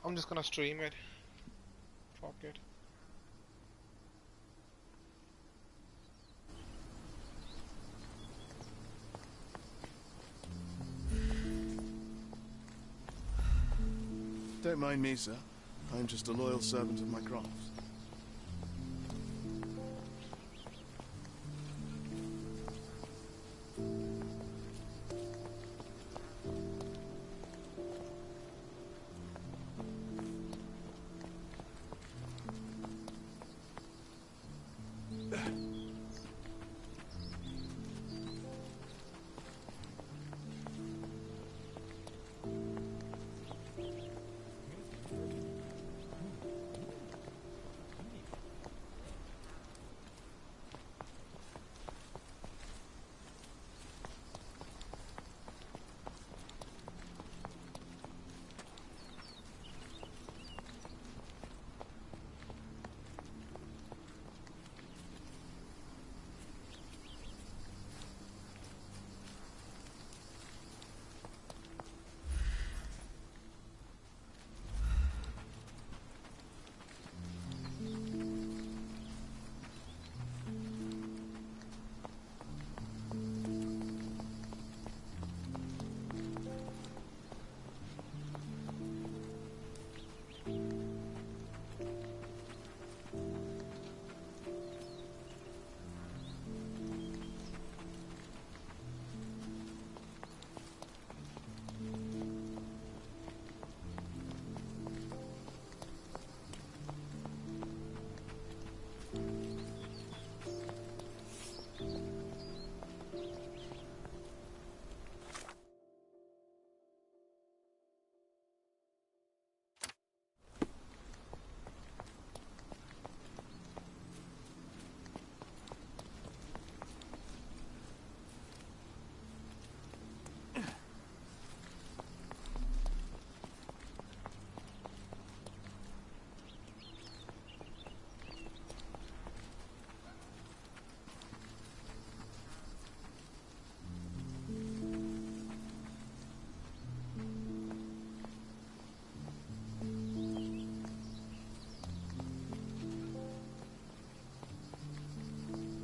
I'm just gonna stream it. Fuck it. Don't mind me, sir. I'm just a loyal servant of my craft.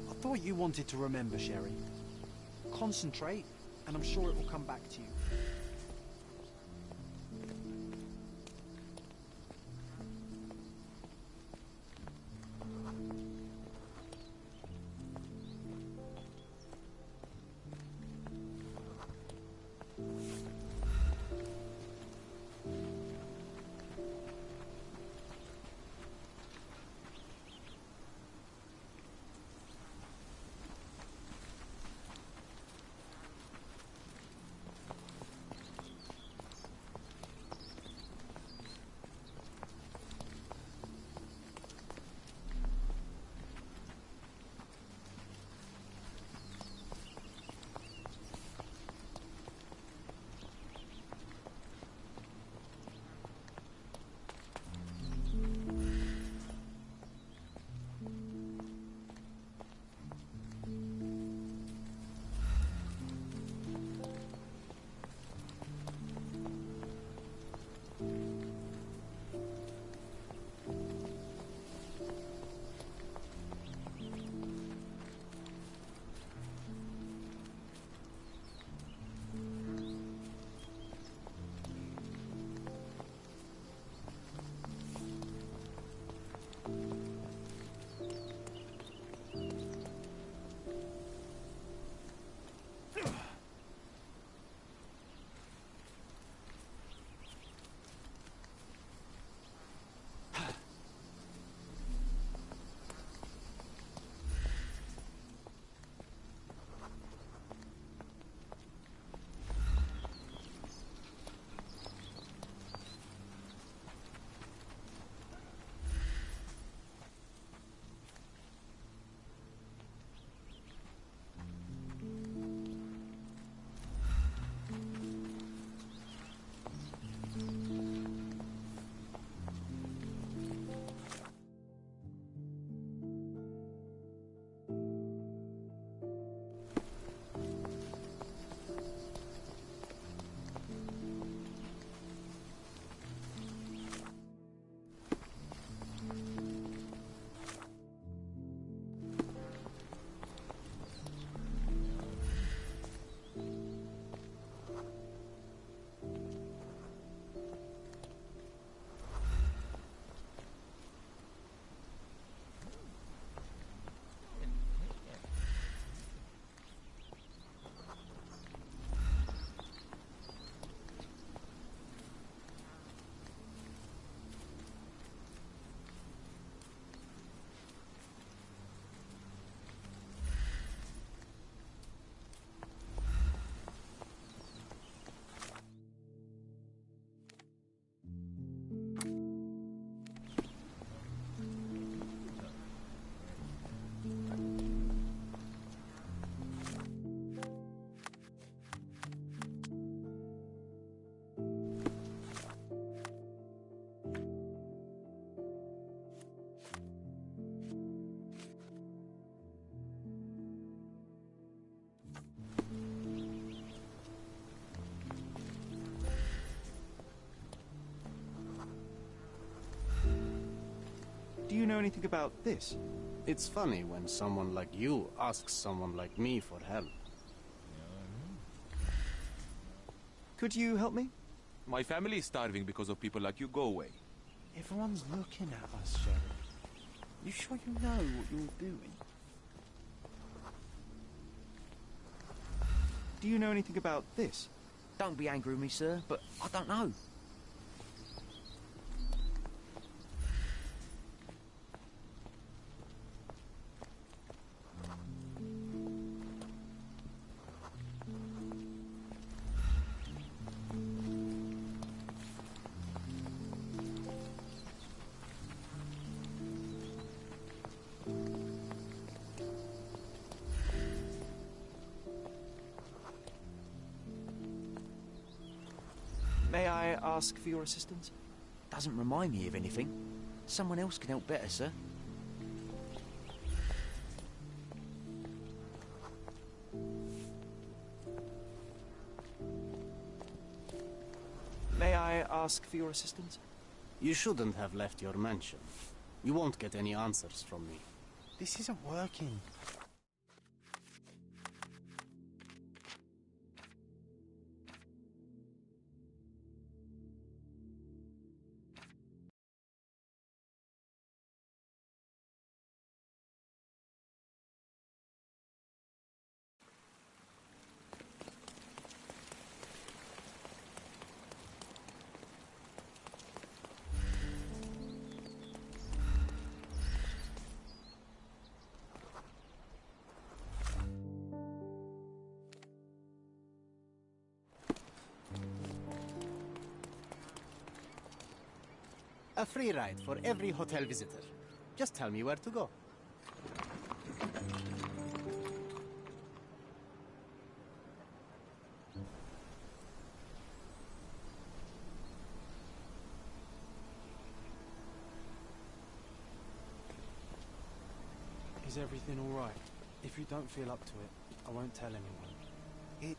I thought you wanted to remember, Sherry. Concentrate, and I'm sure it will come back to you. know anything about this? It's funny when someone like you asks someone like me for help. Could you help me? My family is starving because of people like you. Go away. Everyone's looking at us, Sheriff. You sure you know what you're doing? Do you know anything about this? Don't be angry with me, sir, but I don't know. May I ask for your assistance? Doesn't remind me of anything. Someone else can help better, sir. May I ask for your assistance? You shouldn't have left your mansion. You won't get any answers from me. This isn't working. A free ride for every hotel visitor. Just tell me where to go. Is everything all right? If you don't feel up to it, I won't tell anyone. It...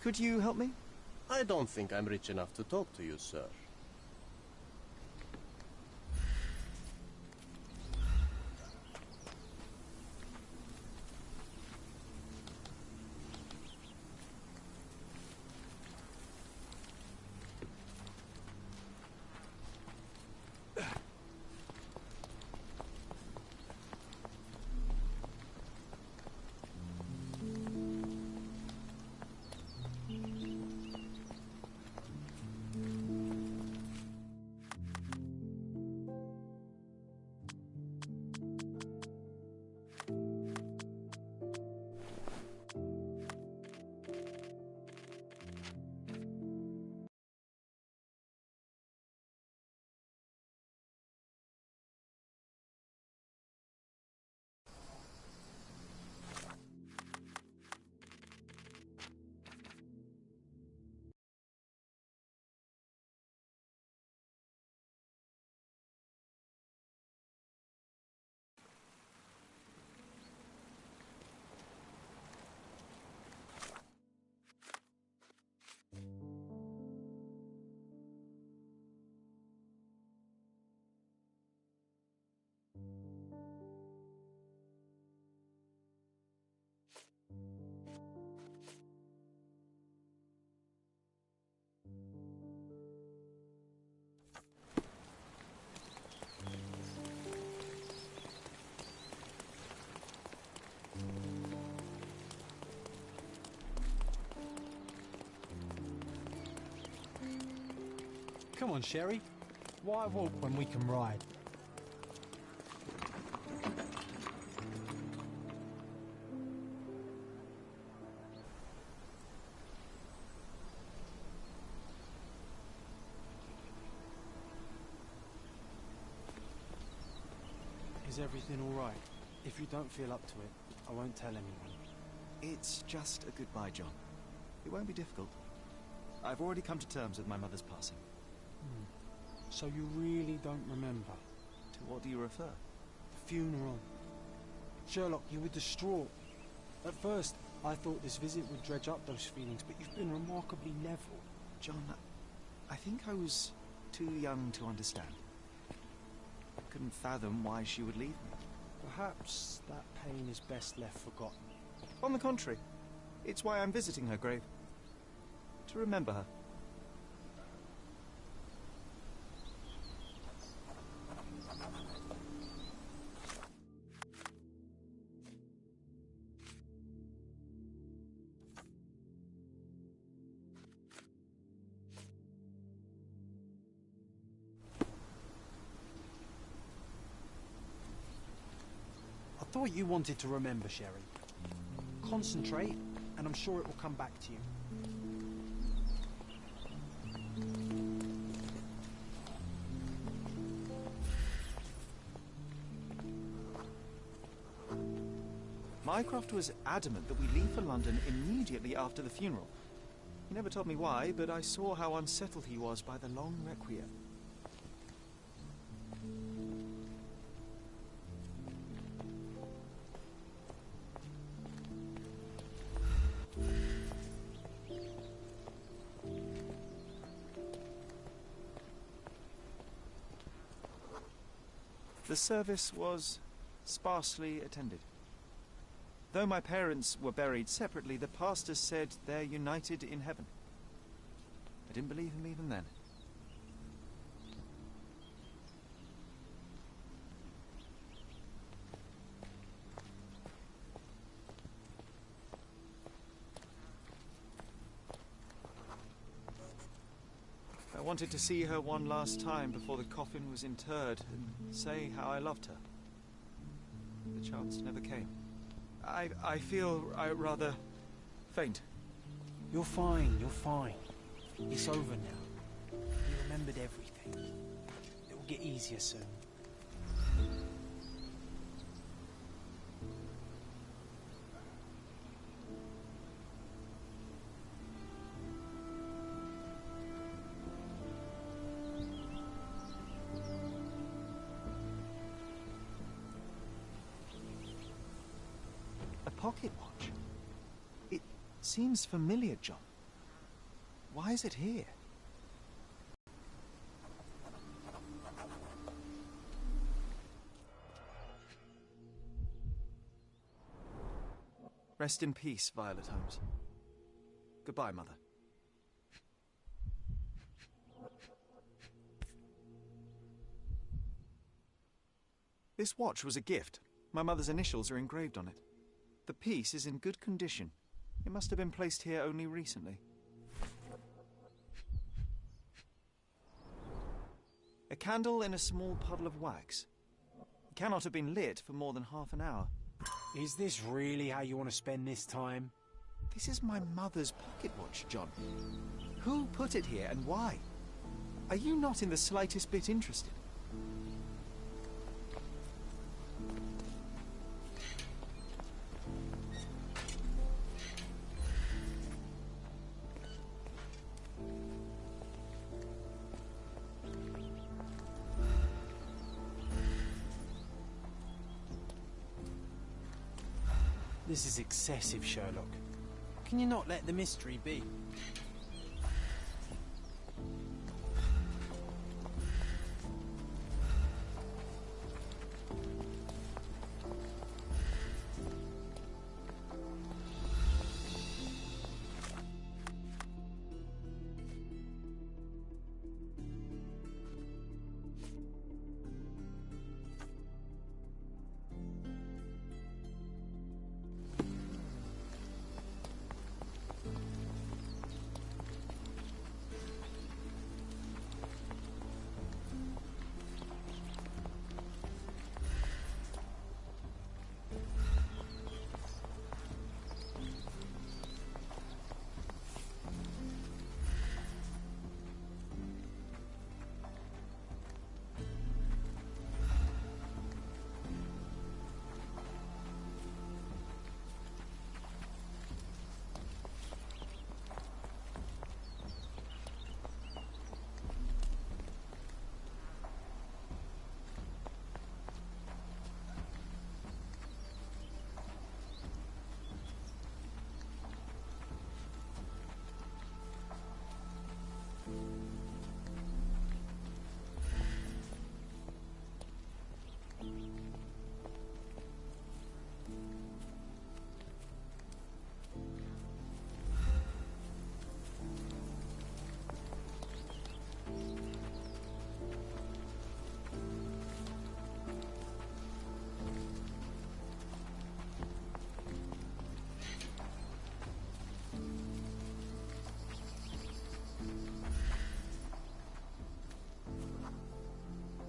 Could you help me? I don't think I'm rich enough to talk to you, sir. Come on, Sherry. Why walk when we can ride? Is everything all right? If you don't feel up to it, I won't tell anyone. It's just a goodbye, John. It won't be difficult. I've already come to terms with my mother's passing. So you really don't remember? To what do you refer? The funeral. Sherlock, you were distraught. At first, I thought this visit would dredge up those feelings, but you've been remarkably level. John, I think I was too young to understand. I couldn't fathom why she would leave me. Perhaps that pain is best left forgotten. On the contrary, it's why I'm visiting her grave. To remember her. I thought you wanted to remember, Sherry. Concentrate, and I'm sure it will come back to you. Mycroft was adamant that we leave for London immediately after the funeral. He never told me why, but I saw how unsettled he was by the long requiem. The service was sparsely attended. Though my parents were buried separately, the pastor said they're united in heaven. I didn't believe him even then. I wanted to see her one last time before the coffin was interred and say how I loved her. The chance never came. I feel rather faint. You're fine, you're fine. It's over now. You remembered everything. It will get easier soon. A pocket watch? It seems familiar, John. Why is it here? Rest in peace, Violet Holmes. Goodbye, Mother. This watch was a gift. My mother's initials are engraved on it. The piece is in good condition. It must have been placed here only recently. A candle in a small puddle of wax. It cannot have been lit for more than half an hour. Is this really how you want to spend this time? This is my mother's pocket watch, John. Who put it here and why? Are you not in the slightest bit interested? This is excessive, Sherlock. Can you not let the mystery be?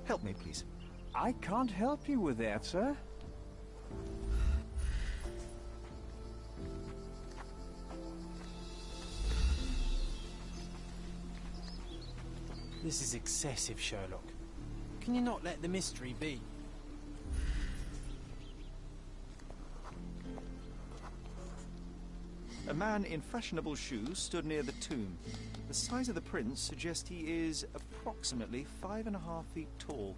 Help me, please. I can't help you with that, sir. This is excessive, Sherlock. Can you not let the mystery be? A man in fashionable shoes stood near the tomb. The size of the prints suggests he is approximately 5.5 feet tall.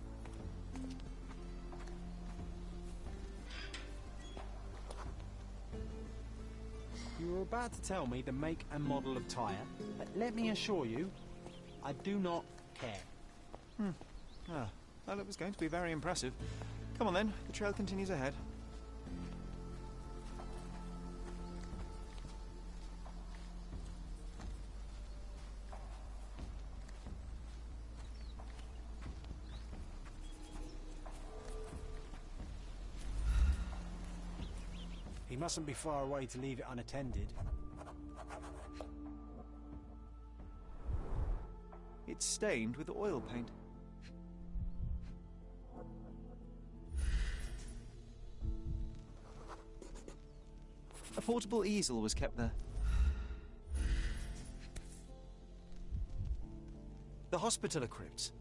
You were about to tell me the make and model of tyre, but let me assure you, I do not care. Well, it was going to be very impressive. Come on then, the trail continues ahead. He mustn't be far away to leave it unattended. It's stained with oil paint. A portable easel was kept there. The Hospitaller crypts.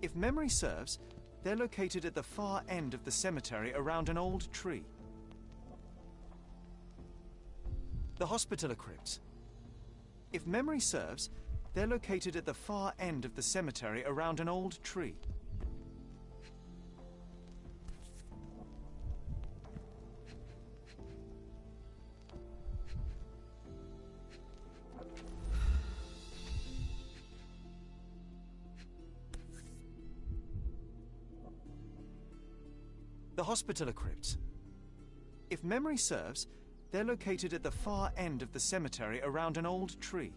If memory serves, they're located at the far end of the cemetery around an old tree. The Hospitaller crypts. If memory serves, they're located at the far end of the cemetery around an old tree. The Hospitaller crypts. If memory serves, they're located at the far end of the cemetery around an old tree.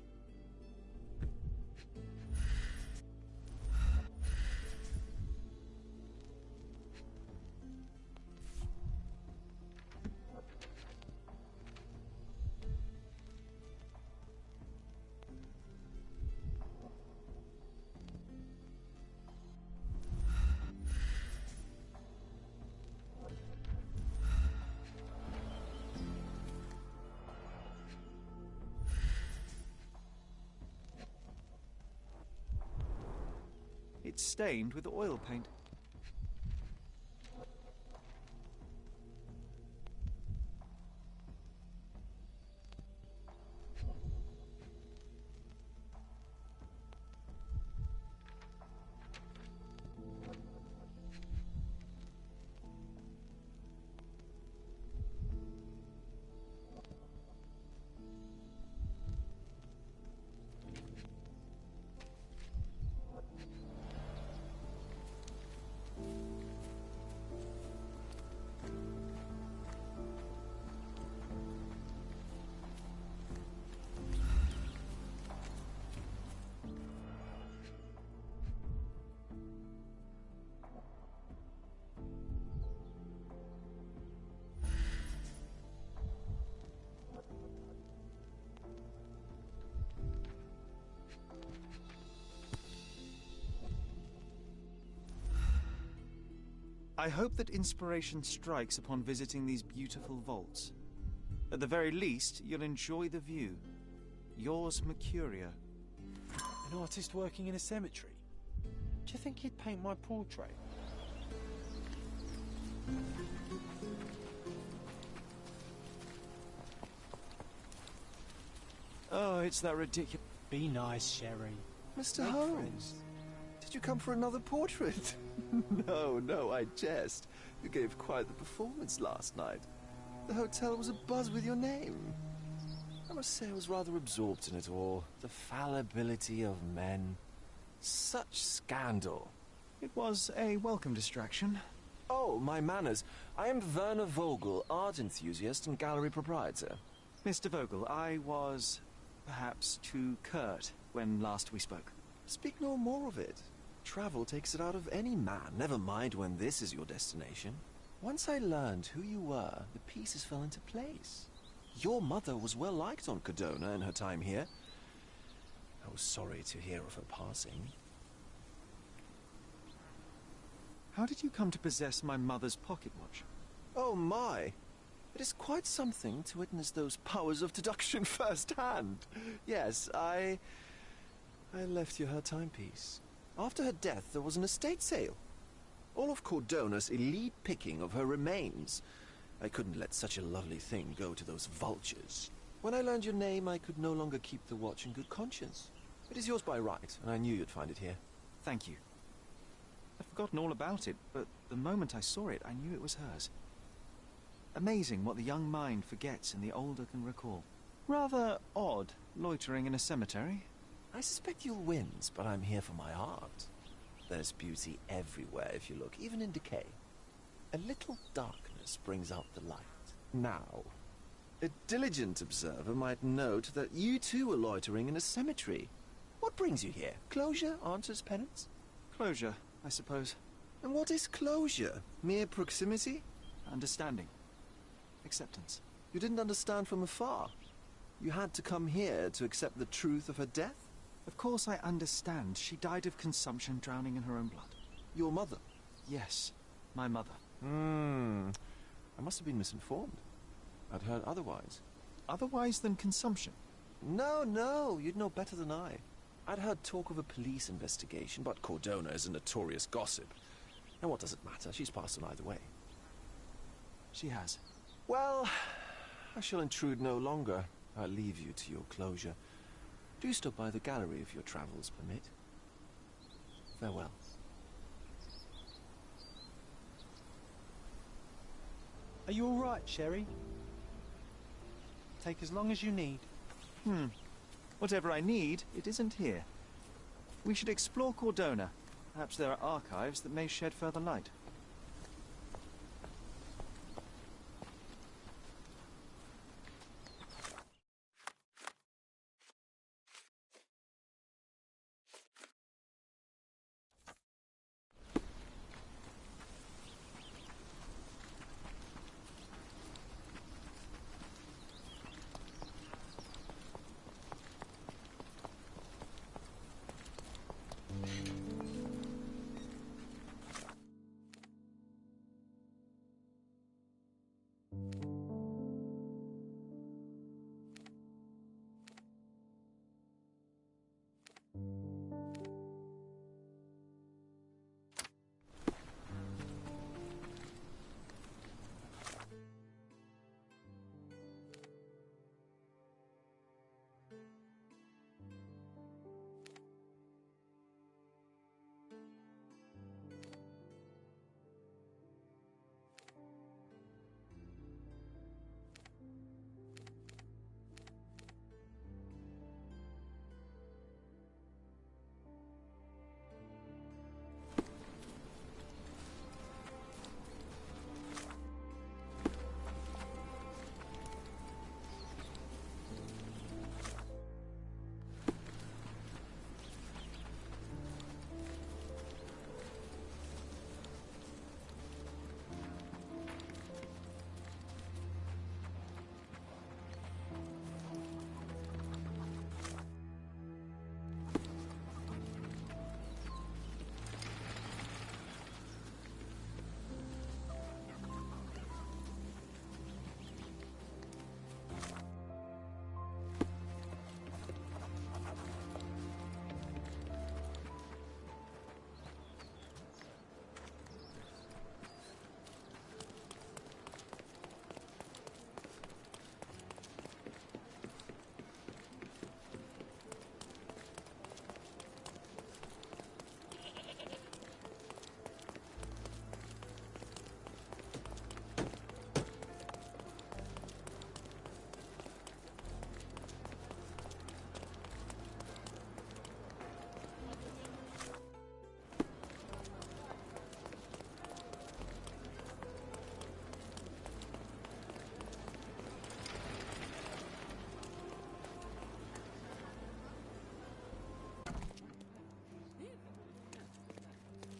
It's stained with oil paint. I hope that inspiration strikes upon visiting these beautiful vaults. At the very least, you'll enjoy the view. Yours, Mercuria. An artist working in a cemetery? Do you think he'd paint my portrait? Oh, it's that ridiculous... Be nice, Sherry. Mr. Make Holmes, friends. did you come for another portrait? No, I jest. You gave quite the performance last night. The hotel was abuzz with your name. I must say I was rather absorbed in it all. The fallibility of men. Such scandal. It was a welcome distraction. Oh, my manners. I am Werner Vogel, art enthusiast and gallery proprietor. Mr. Vogel, I was perhaps too curt when last we spoke. Speak no more of it. Travel takes it out of any man, never mind when this is your destination. Once I learned who you were, the pieces fell into place. Your mother was well liked on Codona in her time here. I was sorry to hear of her passing. How did you come to possess my mother's pocket watch? Oh my! It is quite something to witness those powers of deduction firsthand. Yes, I left you her timepiece. After her death, there was an estate sale. All of Cordona's elite picking of her remains. I couldn't let such a lovely thing go to those vultures. When I learned your name, I could no longer keep the watch in good conscience. It is yours by right, and I knew you'd find it here. Thank you. I'd forgotten all about it, but the moment I saw it, I knew it was hers. Amazing what the young mind forgets and the older can recall. Rather odd, loitering in a cemetery. I suspect you'll win, but I'm here for my art. There's beauty everywhere if you look, even in decay. A little darkness brings out the light. Now, a diligent observer might note that you too were loitering in a cemetery. What brings you here? Closure answers penance? Closure, I suppose. And what is closure? Mere proximity? Understanding. Acceptance. You didn't understand from afar. You had to come here to accept the truth of her death? Of course I understand. She died of consumption, drowning in her own blood. Your mother? Yes, my mother. I must have been misinformed. I'd heard otherwise. Otherwise than consumption? No, you'd know better than I. I'd heard talk of a police investigation, but Cordona is a notorious gossip. And what does it matter? She's passed on either way. She has. Well, I shall intrude no longer. I'll leave you to your closure. Do stop by the gallery if your travels permit. Farewell. Are you all right, Sherry? Take as long as you need. Whatever I need, it isn't here. We should explore Cordona. Perhaps there are archives that may shed further light.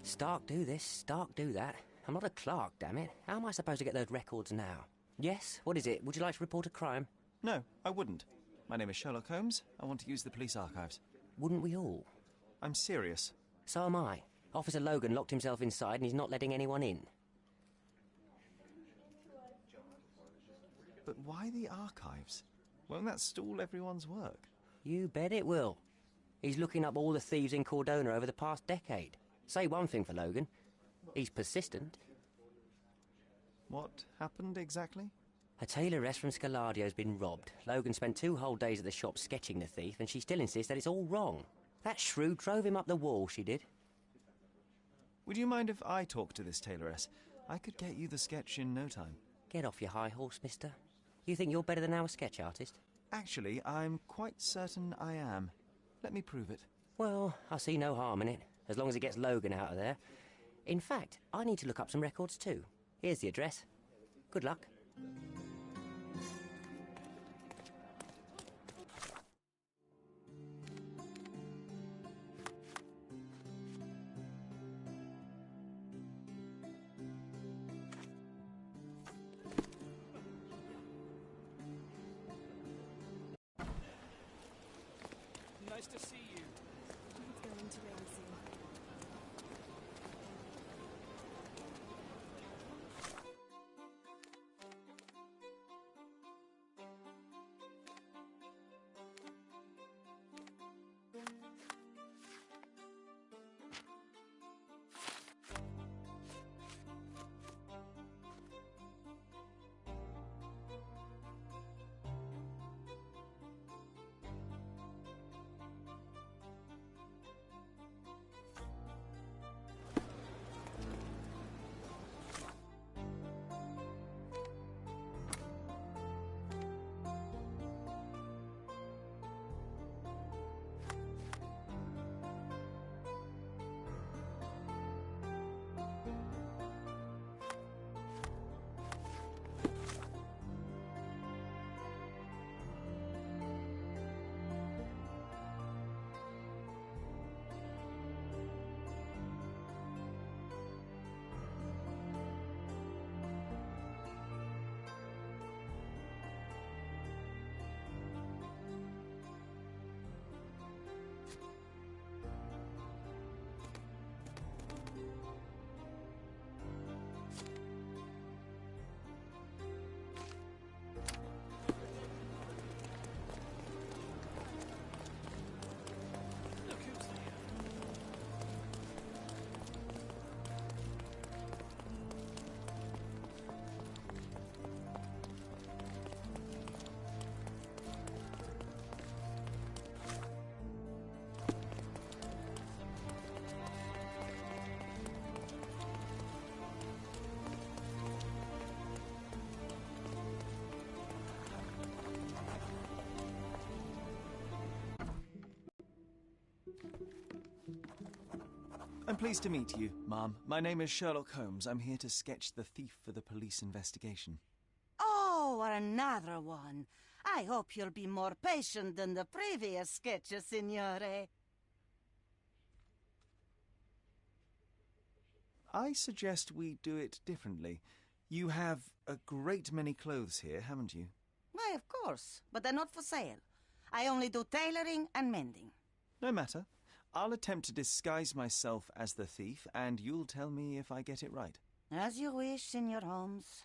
Stark do this, Stark do that. I'm not a clerk, damn it. How am I supposed to get those records now? Yes? What is it? Would you like to report a crime? No, I wouldn't. My name is Sherlock Holmes. I want to use the police archives. Wouldn't we all? I'm serious. So am I. Officer Logan locked himself inside and he's not letting anyone in. But why the archives? Won't that stall everyone's work? You bet it will. He's looking up all the thieves in Cordona over the past decade. Say one thing for Logan. He's persistent. What happened exactly? A tailoress from Scaladio's been robbed. Logan spent 2 whole days at the shop sketching the thief, and she still insists that it's all wrong. That shrew drove him up the wall, she did. Would you mind if I talk to this tailoress? I could get you the sketch in no time. Get off your high horse, mister. You think you're better than our sketch artist? Actually, I'm quite certain I am. Let me prove it. Well, I see no harm in it, as long as it gets Logan out of there. In fact, I need to look up some records too. Here's the address. Good luck. Nice to see you. It's going to rain soon. I'm pleased to meet you, Ma'am. My name is Sherlock Holmes. I'm here to sketch the thief for the police investigation. Oh, another one. I hope you'll be more patient than the previous sketches, Signore. I suggest we do it differently. You have a great many clothes here, haven't you? Why, of course, but they're not for sale. I only do tailoring and mending. No matter. I'll attempt to disguise myself as the thief, and you'll tell me if I get it right. As you wish, Senor Holmes.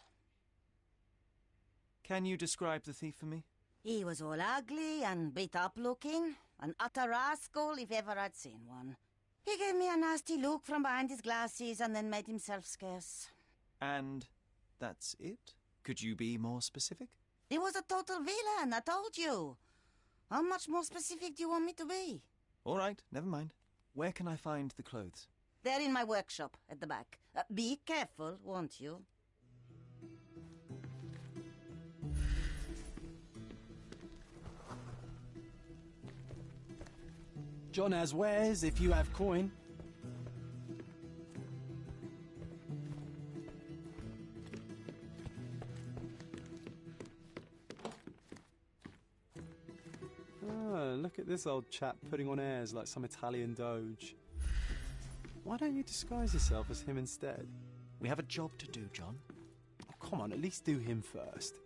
Can you describe the thief for me? He was all ugly and beat-up looking. An utter rascal if ever I'd seen one. He gave me a nasty look from behind his glasses and then made himself scarce. And that's it? Could you be more specific? He was a total villain, I told you. How much more specific do you want me to be? All right, never mind. Where can I find the clothes? They're in my workshop at the back. Be careful, won't you? John has wares if you have coin. Oh, look at this old chap putting on airs like some Italian doge. Why don't you disguise yourself as him instead? We have a job to do, John. Oh, come on, at least do him first.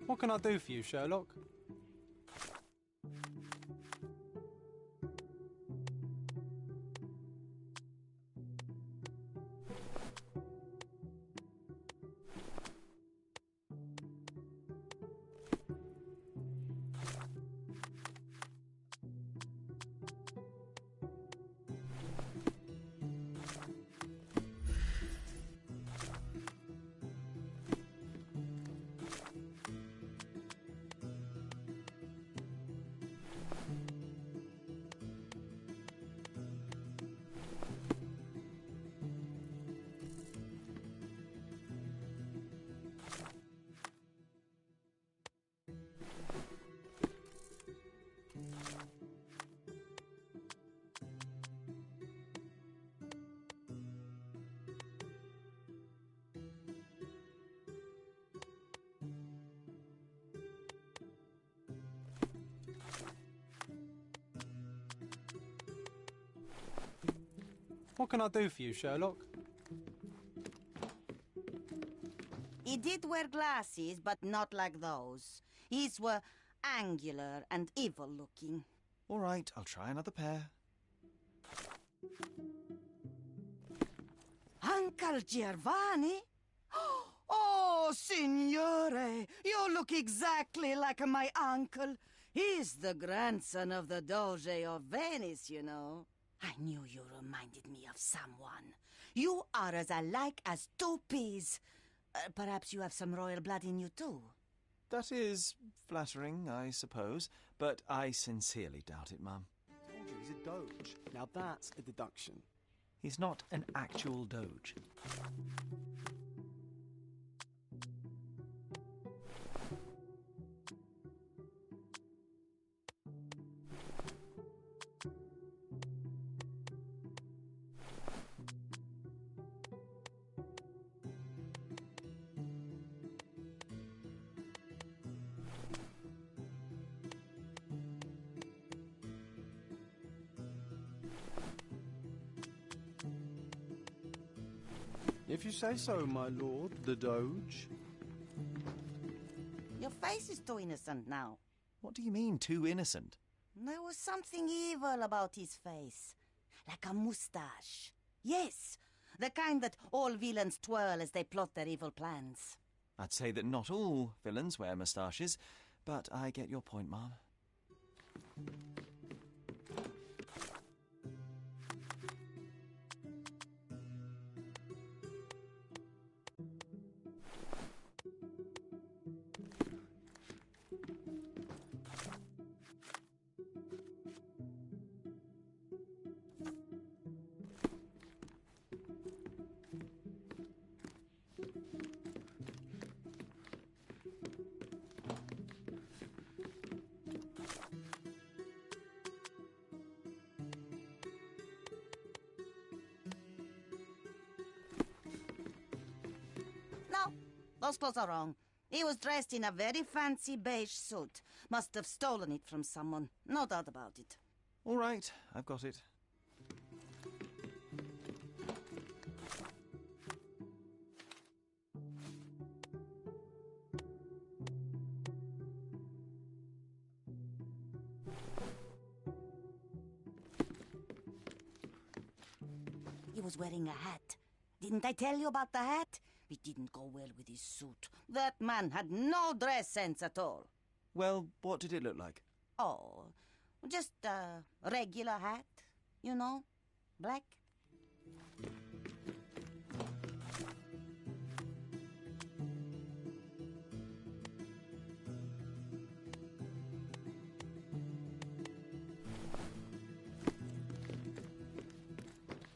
What can I do for you, Sherlock? What can I do for you, Sherlock? He did wear glasses, but not like those. His were angular and evil-looking. All right, I'll try another pair. Uncle Giovanni? Oh, signore, you look exactly like my uncle. He's the grandson of the Doge of Venice, you know. I knew you reminded me of someone. You are as alike as two peas. Perhaps you have some royal blood in you, too. That is flattering, I suppose, but I sincerely doubt it, Mum. I told you he's a doge. Now that's a deduction. He's not an actual doge. If you say so, my lord, the Doge. Your face is too innocent now. What do you mean, too innocent? There was something evil about his face. Like a moustache. Yes, the kind that all villains twirl as they plot their evil plans. I'd say that not all villains wear moustaches, but I get your point, Mum. No, those clothes are wrong. He was dressed in a very fancy beige suit. Must have stolen it from someone. No doubt about it. All right, I've got it. He was wearing a hat. Didn't I tell you about the hat? It didn't go well with his suit. That man had no dress sense at all. Well, what did it look like? Oh, just a regular hat, you know, black.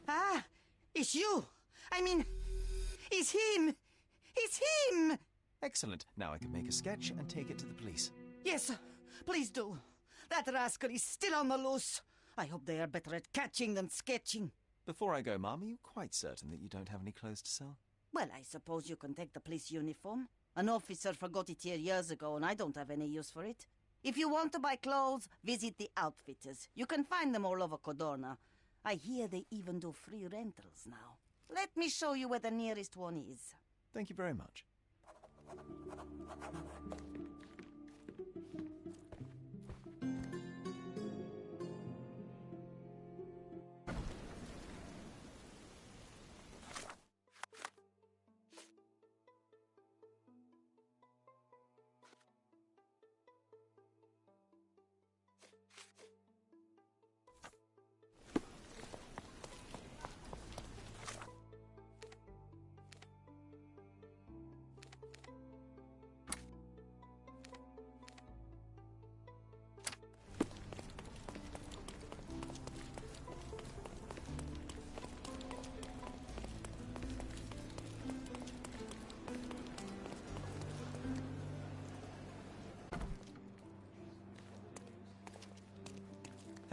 Ah, it's you. I mean, it's him. It's him. Excellent. Now I can make a sketch and take it to the police. Yes, please do. That rascal is still on the loose. I hope they are better at catching than sketching. Before I go, Mum, are you quite certain that you don't have any clothes to sell? Well, I suppose you can take the police uniform. An officer forgot it here years ago, and I don't have any use for it. If you want to buy clothes, visit the outfitters. You can find them all over Codorna. I hear they even do free rentals now. Let me show you where the nearest one is. Thank you very much.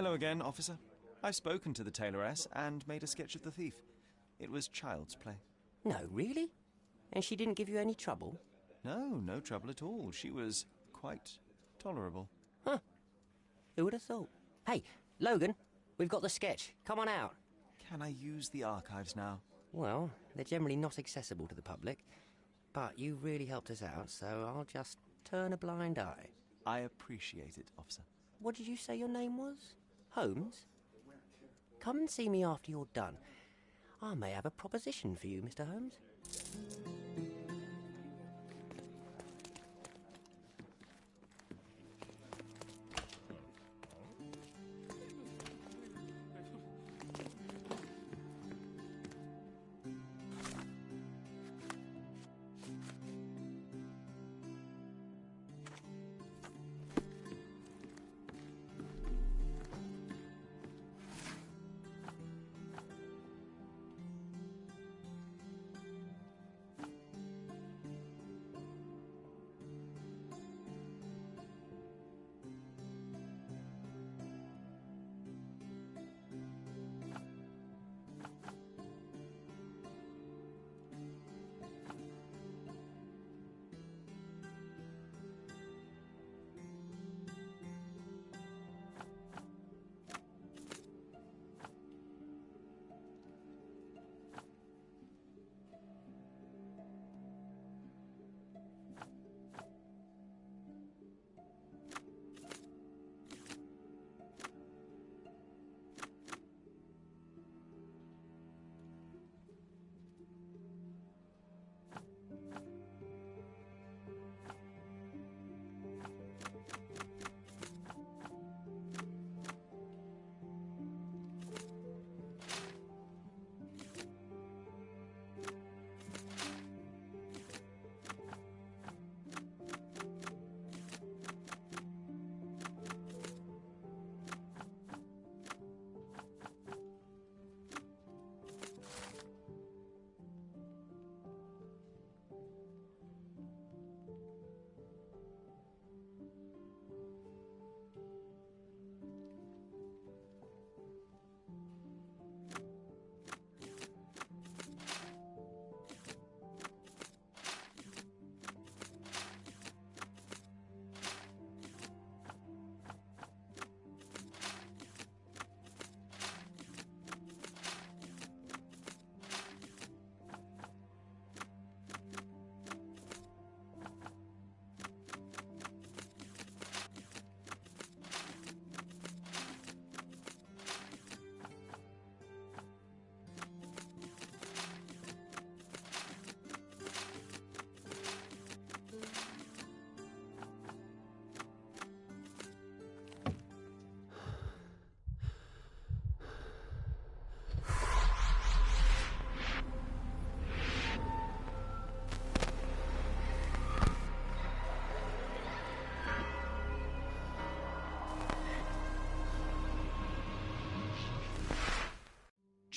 Hello again, officer. I've spoken to the tailoress and made a sketch of the thief. It was child's play. No, really? And she didn't give you any trouble? No, no trouble at all. She was quite tolerable. Huh. Who would have thought? Hey, Logan, we've got the sketch. Come on out. Can I use the archives now? Well, they're generally not accessible to the public. But you really helped us out, so I'll just turn a blind eye. I appreciate it, officer. What did you say your name was? Holmes? Come and see me after you're done. I may have a proposition for you, Mr. Holmes.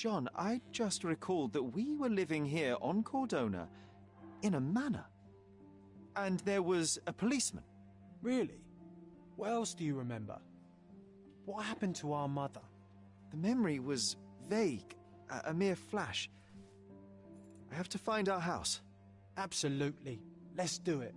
John, I just recalled that we were living here on Cordona in a manor. And there was a policeman. Really? What else do you remember? What happened to our mother? The memory was vague, a mere flash. I have to find our house. Absolutely. Let's do it.